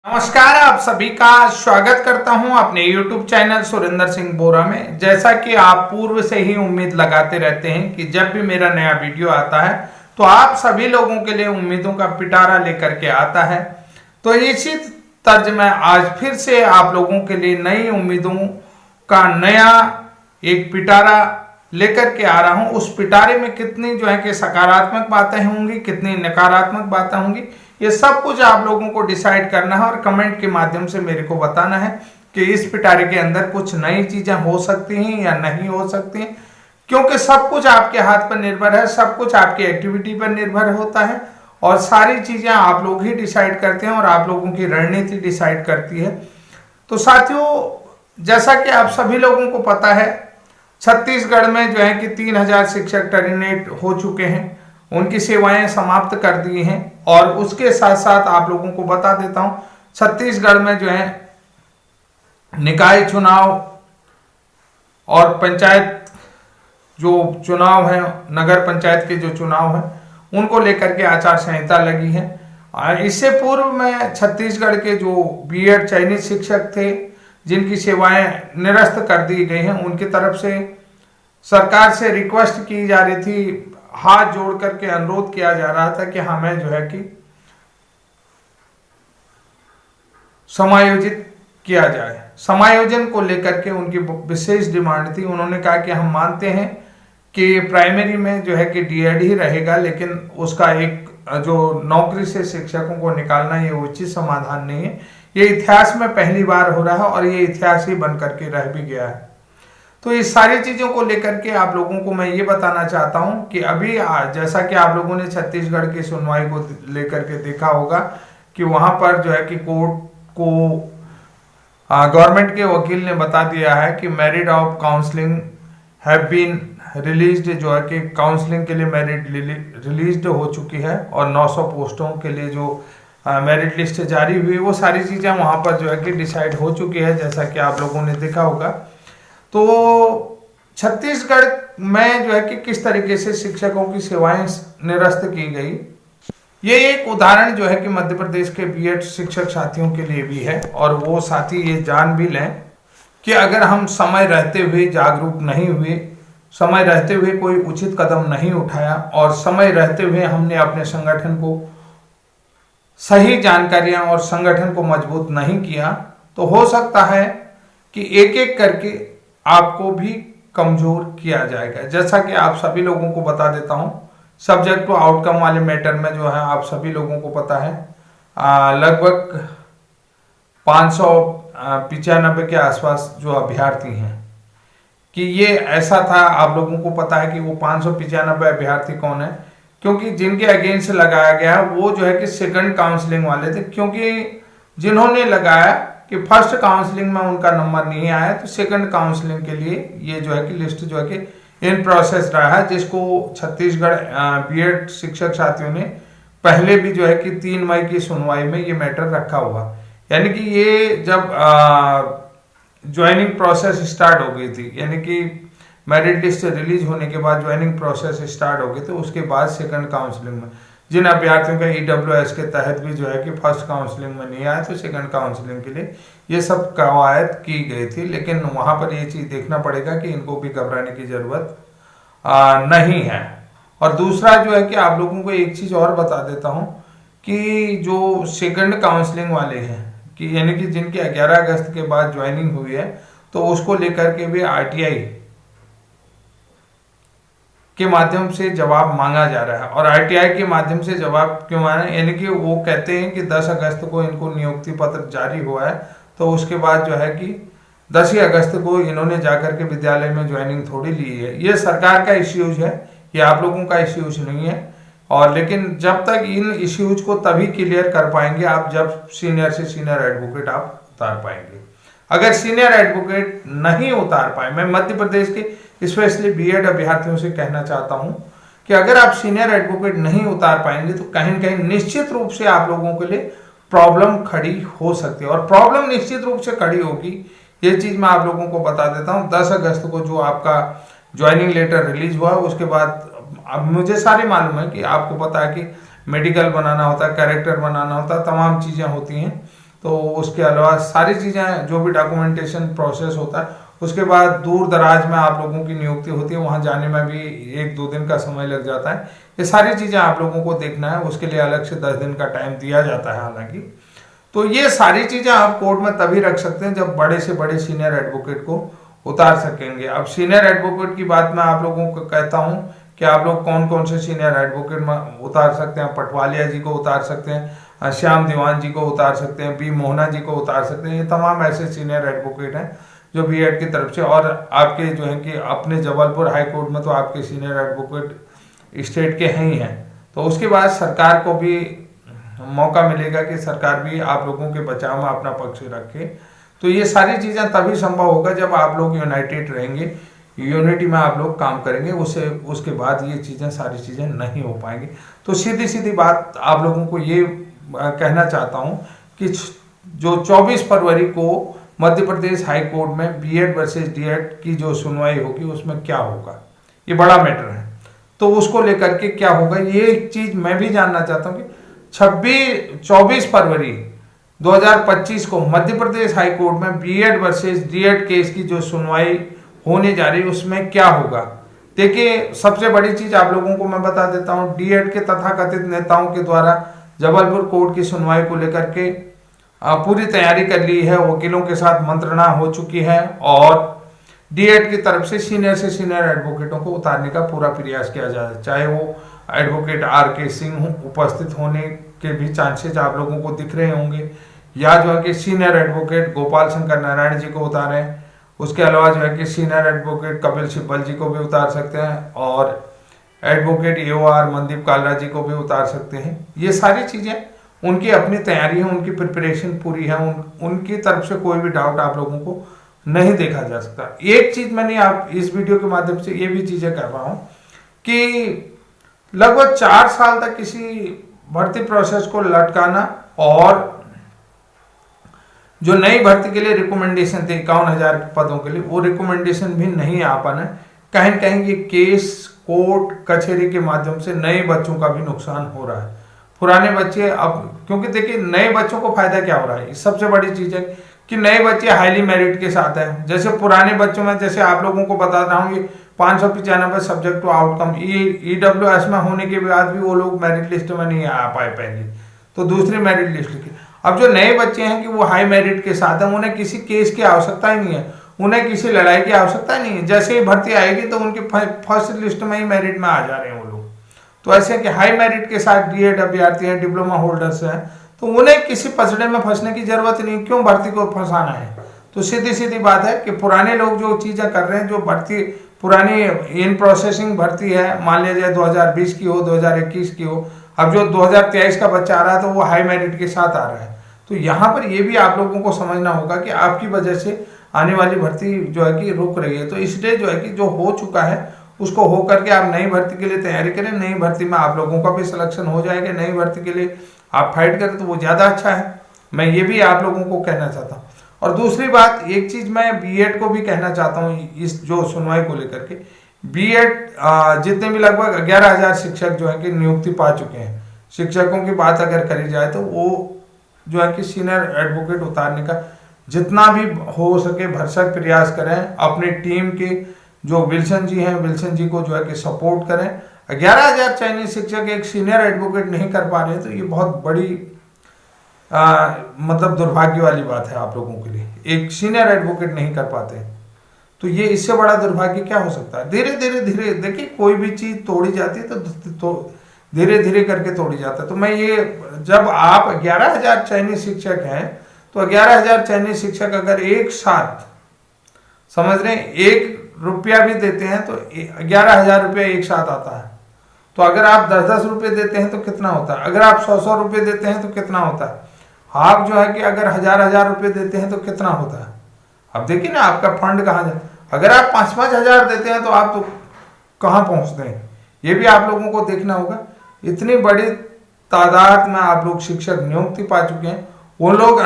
नमस्कार, आप सभी का स्वागत करता हूं अपने YouTube चैनल सुरेंद्र सिंह बोरा में। जैसा कि आप पूर्व से ही उम्मीद लगाते रहते हैं कि जब भी मेरा नया वीडियो आता है तो आप सभी लोगों के लिए उम्मीदों का पिटारा लेकर के आता है। तो इसी तर्ज में आज फिर से आप लोगों के लिए नई उम्मीदों का नया एक पिटारा लेकर के आ रहा हूं। उस पिटारे में कितनी जो है कि सकारात्मक बातें होंगी, कितनी नकारात्मक बातें होंगी, ये सब कुछ आप लोगों को डिसाइड करना है और कमेंट के माध्यम से मेरे को बताना है कि इस पिटारे के अंदर कुछ नई चीजें हो सकती हैं या नहीं हो सकती हैं, क्योंकि सब कुछ आपके हाथ पर निर्भर है, सब कुछ आपकी एक्टिविटी पर निर्भर होता है और सारी चीजें आप लोग ही डिसाइड करते हैं और आप लोगों की रणनीति डिसाइड करती है। तो साथियों, जैसा कि आप सभी लोगों को पता है, छत्तीसगढ़ में जो है कि 3000 शिक्षक टर्मिनेट हो चुके हैं, उनकी सेवाएं समाप्त कर दी हैं। और उसके साथ साथ आप लोगों को बता देता हूं, छत्तीसगढ़ में जो है निकाय चुनाव और पंचायत जो चुनाव है, नगर पंचायत के जो चुनाव है, उनको लेकर के आचार संहिता लगी है। इससे पूर्व में छत्तीसगढ़ के जो बीएड चयनित शिक्षक थे, जिनकी सेवाएं निरस्त कर दी गई हैं, उनकी तरफ से सरकार से रिक्वेस्ट की जा रही थी, हाथ जोड़ करके अनुरोध किया जा रहा था कि हमें जो है कि समायोजित किया जाए। समायोजन को लेकर के उनकी विशेष डिमांड थी। उन्होंने कहा कि हम मानते हैं कि प्राइमरी में जो है कि डीएड ही रहेगा, लेकिन उसका एक जो नौकरी से शिक्षकों को निकालना, ये उचित समाधान नहीं है। ये इतिहास में पहली बार हो रहा है और ये इतिहास ही बन करके रह भी गया है। तो इस सारी चीजों को लेकर के आप लोगों को मैं ये बताना चाहता हूं कि अभी जैसा कि आप लोगों ने छत्तीसगढ़ की सुनवाई को लेकर के देखा होगा कि वहां पर जो है कि कोर्ट को गवर्नमेंट के वकील ने बता दिया है कि merit of counselling have been released, जो है कि काउंसलिंग के लिए मेरिट रिलीज्ड हो चुकी है और 900 पोस्टों के लिए जो मेरिट लिस्ट जारी हुई, वो सारी चीजें वहां पर जो है कि डिसाइड हो चुकी है, जैसा कि आप लोगों ने देखा होगा। तो छत्तीसगढ़ में जो है कि किस तरीके से शिक्षकों की सेवाएं निरस्त की गई, ये एक उदाहरण जो है कि मध्य प्रदेश के बीएड शिक्षक साथियों के लिए भी है। और वो साथी ये जान भी लें कि अगर हम समय रहते हुए जागरूक नहीं हुए, समय रहते हुए कोई उचित कदम नहीं उठाया और समय रहते हुए हमने अपने संगठन को सही जानकारियां और संगठन को मजबूत नहीं किया, तो हो सकता है कि एक एक करके आपको भी कमजोर किया जाएगा। जैसा कि आप सभी लोगों को बता देता हूं, सब्जेक्ट टू आउटकम वाले मैटर में जो है आप सभी लोगों को पता है लगभग 595 के आसपास जो अभ्यर्थी हैं, कि ये ऐसा था, आप लोगों को पता है कि वो 595 अभ्यर्थी कौन है, क्योंकि जिनके अगेंस्ट लगाया गया वो जो है कि सेकंड काउंसलिंग वाले थे। क्योंकि जिन्होंने लगाया कि फर्स्ट काउंसलिंग में उनका नंबर नहीं आया, तो सेकंड काउंसलिंग के लिए ये जो है कि लिस्ट जो है कि इन प्रोसेस रहा है, जिसको छत्तीसगढ़ बीएड शिक्षक साथियों ने पहले भी जो है कि 3 मई की सुनवाई में ये मैटर रखा हुआ। यानी कि ये जब ज्वाइनिंग प्रोसेस स्टार्ट हो गई थी, यानी कि मेरिट लिस्ट रिलीज होने के बाद ज्वाइनिंग प्रोसेस स्टार्ट हो गई, तो उसके बाद सेकंड काउंसलिंग में जिन अभ्यर्थियों का ईडब्ल्यूएस के तहत भी जो है कि फर्स्ट काउंसलिंग में नहीं आया, तो सेकंड काउंसलिंग के लिए ये सब कवायद की गई थी। लेकिन वहां पर ये चीज देखना पड़ेगा कि इनको भी घबराने की जरूरत नहीं है। और दूसरा जो है कि आप लोगों को एक चीज और बता देता हूं कि जो सेकंड काउंसलिंग वाले हैं, कि यानी कि जिनकी 11 अगस्त के बाद ज्वाइनिंग हुई है, तो उसको लेकर के भी आरटीआई के माध्यम से जवाब मांगा जा रहा है। और आरटीआई के माध्यम से जवाब क्यों मांगा, यानी कि वो कहते हैं कि 10 अगस्त को इनको नियुक्ति पत्र जारी हुआ है, तो उसके बाद जो है कि 10 ही अगस्त को इन्होंने जाकर के विद्यालय में ज्वाइनिंग थोड़ी ली है। ये सरकार का इश्यूज है, ये आप लोगों का इश्यूज नहीं है। और लेकिन जब तक इन इश्यूज को तभी क्लियर कर पाएंगे आप, जब सीनियर से सीनियर एडवोकेट आप उतार पाएंगे। अगर सीनियर एडवोकेट नहीं उतार पाए, मैं मध्य प्रदेश के स्पेशली बीएड अभ्यर्थियों से कहना चाहता हूं कि अगर आप सीनियर एडवोकेट नहीं उतार पाएंगे, तो कहीं न कहीं निश्चित रूप से आप लोगों के लिए प्रॉब्लम खड़ी हो सकती है। और प्रॉब्लम निश्चित रूप से खड़ी होगी, ये चीज मैं आप लोगों को बता देता हूं। 10 अगस्त को जो आपका ज्वाइनिंग लेटर रिलीज हुआ, उसके बाद अब मुझे सारी मालूम है कि आपको पता है कि मेडिकल बनाना होता है, कैरेक्टर बनाना होता है, तमाम चीजें होती हैं। तो उसके अलावा सारी चीज़ें जो भी डॉक्यूमेंटेशन प्रोसेस होता है, उसके बाद दूर दराज में आप लोगों की नियुक्ति होती है, वहाँ जाने में भी 1-2 दिन का समय लग जाता है। ये सारी चीज़ें आप लोगों को देखना है, उसके लिए अलग से 10 दिन का टाइम दिया जाता है हालांकि। तो ये सारी चीज़ें आप कोर्ट में तभी रख सकते हैं जब बड़े से बड़े सीनियर एडवोकेट को उतार सकेंगे। अब सीनियर एडवोकेट की बात मैं आप लोगों को कहता हूँ कि आप लोग कौन कौन से सीनियर एडवोकेट में उतार सकते हैं। पटवालिया जी को उतार सकते हैं, श्याम दीवान जी को उतार सकते हैं, बी मोहना जी को उतार सकते हैं। ये तमाम ऐसे सीनियर एडवोकेट हैं जो बीएड की तरफ से, और आपके जो है कि अपने जबलपुर हाई कोर्ट में तो आपके सीनियर एडवोकेट स्टेट के हैं ही हैं। तो उसके बाद सरकार को भी मौका मिलेगा कि सरकार भी आप लोगों के बचाव में अपना पक्ष रखे। तो ये सारी चीज़ें तभी संभव होगा जब आप लोग यूनाइटेड रहेंगे, यूनिटी में आप लोग काम करेंगे। उसके बाद ये चीज़ें सारी चीज़ें नहीं हो पाएंगी। तो सीधी सीधी बात आप लोगों को ये कहना चाहता हूँ कि जो 24 फरवरी को मध्य प्रदेश हाई कोर्ट में बीएड वर्सेस डीएड की जो सुनवाई होगी उसमें क्या होगा, ये बड़ा मैटर है। तो उसको लेकर के क्या होगा ये एक चीज़ मैं भी जानना चाहता हूँ कि 24 फरवरी 2025 को मध्य प्रदेश हाई कोर्ट में बीएड वर्सेस डीएड केस की जो सुनवाई होने जा रही है उसमें क्या होगा। देखिए, सबसे बड़ी चीज आप लोगों को मैं बता देता हूं, डीएड के तथाकथित नेताओं के द्वारा जबलपुर कोर्ट की सुनवाई को लेकर के पूरी तैयारी कर ली है, वकीलों के साथ मंत्रणा हो चुकी है और डीएड की तरफ से सीनियर एडवोकेटों को उतारने का पूरा प्रयास किया जा रहा है। चाहे वो एडवोकेट आर.के. सिंह उपस्थित होने के भी चांसेस आप लोगों को दिख रहे होंगे, या जो है कि सीनियर एडवोकेट गोपाल शंकर नारायण जी को उतारें, उसके अलावा जो है कि सीनियर एडवोकेट कपिल सिब्बल जी को भी उतार सकते हैं और एडवोकेट AOR मनदीप कालरा जी को भी उतार सकते हैं। ये सारी चीज़ें उनकी अपनी तैयारी है, उनकी प्रिपरेशन पूरी है, उनकी तरफ से कोई भी डाउट आप लोगों को नहीं देखा जा सकता। एक चीज मैंने आप इस वीडियो के माध्यम से ये भी चीजें कह रहा हूं कि लगभग 4 साल तक किसी भर्ती प्रोसेस को लटकाना और जो नई भर्ती के लिए रिकमेंडेशन थे 51,000 पदों के लिए, वो रिकमेंडेशन भी नहीं आ पाना। कहीं न कहीं ये केस कोर्ट कचहरी के माध्यम से नए बच्चों का भी नुकसान हो रहा है। पुराने बच्चे अब, क्योंकि देखिए नए बच्चों को फायदा क्या हो रहा है, सबसे बड़ी चीज है कि नए बच्चे हाईली मेरिट के साथ हैं। जैसे पुराने बच्चों में, जैसे आप लोगों को बता रहा हूँ, ये 595 सब्जेक्ट टू आउटकम EWS में होने के बाद भी वो लोग मेरिट लिस्ट में नहीं आ पाए पहले, तो दूसरी मेरिट लिस्ट की। अब जो नए बच्चे हैं कि वो हाई मेरिट के साथ हैं, उन्हें किसी केस की आवश्यकता ही नहीं है, उन्हें किसी लड़ाई की आवश्यकता ही नहीं है। जैसे ही भर्ती आएगी तो उनके फर्स्ट लिस्ट में ही मेरिट में आ जा रहे हैं वो लोग। तो ऐसे कि हाई मेरिट के साथ डीएड अभ्यर्थी हैं, डिप्लोमा होल्डर्स हैं, तो उन्हें किसी पसड़े में फंसने की जरूरत नहीं, क्यों भर्ती को फंसाना है। तो सीधी सीधी बात है कि पुराने लोग जो चीजें कर रहे हैं, जो भर्ती पुरानी इन प्रोसेसिंग भर्ती है, मान लीजिए 2020 की हो, 2021 की हो, अब जो 2023 का बच्चा आ रहा है तो वो हाई मेरिट के साथ आ रहा है। तो यहाँ पर ये भी आप लोगों को समझना होगा कि आपकी वजह से आने वाली भर्ती जो है कि रुक रही है। तो इसलिए जो है कि जो हो चुका है उसको हो करके आप नई भर्ती के लिए तैयारी करें। नई भर्ती में आप लोगों का भी सिलेक्शन हो जाएगा, नई भर्ती के लिए आप फाइट करें तो वो ज़्यादा अच्छा है। मैं ये भी आप लोगों को कहना चाहता हूँ। और दूसरी बात, एक चीज़ मैं बीएड को भी कहना चाहता हूँ इस जो सुनवाई को लेकर के। बीएड जितने भी लगभग 11,000 शिक्षक जो है कि नियुक्ति पा चुके हैं। शिक्षकों की बात अगर करी जाए तो वो जो है कि सीनियर एडवोकेट उतारने का जितना भी हो सके भरसक प्रयास करें। अपनी टीम के जो विल्सन जी हैं, विल्सन जी को जो है कि सपोर्ट करें। 11,000 चयनित शिक्षक एक सीनियर एडवोकेट नहीं कर पा रहे हैं तो ये बहुत बड़ी मतलब दुर्भाग्य वाली बात है आप लोगों के लिए। एक सीनियर एडवोकेट नहीं कर पाते तो ये इससे बड़ा दुर्भाग्य क्या हो सकता है। धीरे धीरे देखिए, कोई भी चीज तोड़ी जाती है तो धीरे धीरे करके तोड़ी जाता है। तो मैं ये, जब आप 11,000 चयनित शिक्षक हैं तो 11,000 चयनित शिक्षक अगर एक साथ, समझ रहे हैं, 1 रुपया भी देते हैं तो 11,000 रुपया एक साथ आता है। तो अगर आप 10-10 रुपये देते हैं तो कितना होता है, अगर आप 100-100 रुपये देते हैं तो कितना होता है, आप जो है कि अगर 1,000-1,000 रुपये देते हैं तो कितना होता है। अब देखिए ना आपका फंड कहाँ जाए। अगर आप 5-5 हज़ार देते हैं तो आप तो कहाँ पहुँचते हैं, ये भी आप लोगों को देखना होगा। इतनी बड़ी तादाद में आप लोग शिक्षक नियुक्ति पा चुके हैं, वो लोग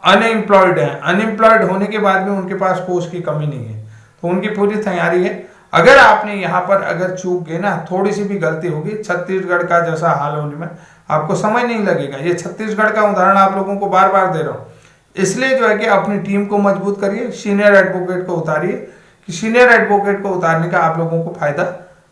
अनएम्प्लॉयड हैं। अनएम्प्लॉयड होने के बाद भी उनके पास कोर्स की कमी नहीं है, तो उनकी पूरी तैयारी है। अगर आपने यहाँ पर अगर चूक गए ना, थोड़ी सी भी गलती होगी, छत्तीसगढ़ का जैसा हाल होने में आपको समय नहीं लगेगा। ये छत्तीसगढ़ का उदाहरण आप लोगों को बार बार दे रहा हूँ। इसलिए जो है कि अपनी टीम को मजबूत करिए, सीनियर एडवोकेट को उतारिए, कि सीनियर एडवोकेट को उतारने का आप लोगों को फायदा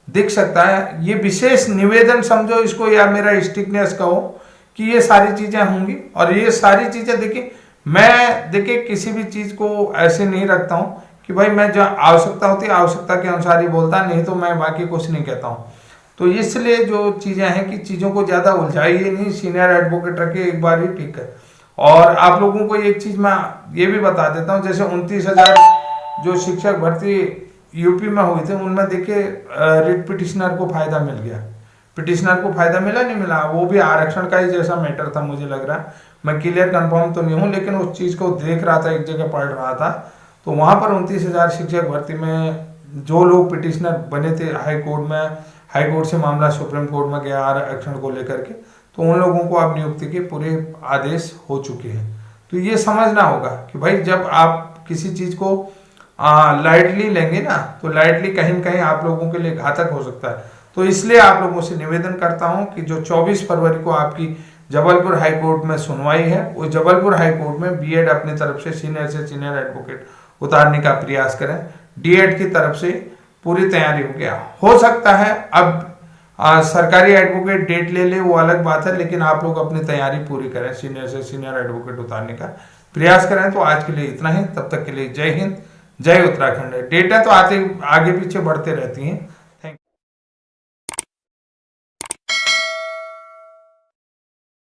दिख सकता है। ये विशेष निवेदन समझो इसको, या मेरा स्टिकनेस कहो, कि ये सारी चीजें होंगी। और ये सारी चीजें देखिए किसी भी चीज को ऐसे नहीं रखता हूं कि भाई मैं जो आवश्यकता होती है आवश्यकता के अनुसार ही बोलता, नहीं तो मैं बाकी कुछ नहीं कहता हूं। तो इसलिए जो चीजें हैं कि चीजों को ज्यादा उलझाइए नहीं, सीनियर एडवोकेट रखिए, एक बार ही ठीक है। और आप लोगों को एक चीज मैं ये भी बता देता हूँ, जैसे 29,000 जो शिक्षक भर्ती यूपी में हुई थी, उनमें देखिए रिट पिटिशनर को फायदा मिल गया। पिटिशनर को फायदा मिला नहीं मिला, वो भी आरक्षण का ही जैसा मैटर था मुझे लग रहा है। मैं क्लियर कंफर्म तो नहीं हूँ, लेकिन उस चीज को देख रहा था, एक जगह पढ़ रहा था, तो वहां पर 29,000 शिक्षक भर्ती में जो लोग पिटिशनर बने थे हाई कोर्ट में, हाई कोर्ट से मामला सुप्रीम कोर्ट में गया आरक्षण को लेकर के, तो उन लोगों को अब नियुक्ति के पूरे आदेश हो चुके हैं। तो ये समझना होगा कि भाई जब आप किसी चीज को लाइटली लेंगे ना, तो लाइटली कहीं न कहीं आप लोगों के लिए घातक हो सकता है। तो इसलिए आप लोगों से निवेदन करता हूं कि जो 24 फरवरी को आपकी जबलपुर हाई कोर्ट में सुनवाई है, उस जबलपुर हाई कोर्ट में बीएड अपनी तरफ से सीनियर एडवोकेट उतारने का प्रयास करें। डीएड की तरफ से पूरी तैयारी हो गया। हो सकता है अब सरकारी एडवोकेट डेट ले वो अलग बात है, लेकिन आप लोग अपनी तैयारी पूरी करें, सीनियर एडवोकेट उतारने का प्रयास करें। तो आज के लिए इतना ही, तब तक के लिए जय हिंद, जय उत्तराखंड। डेटा तो आगे पीछे बढ़ते रहती हैं।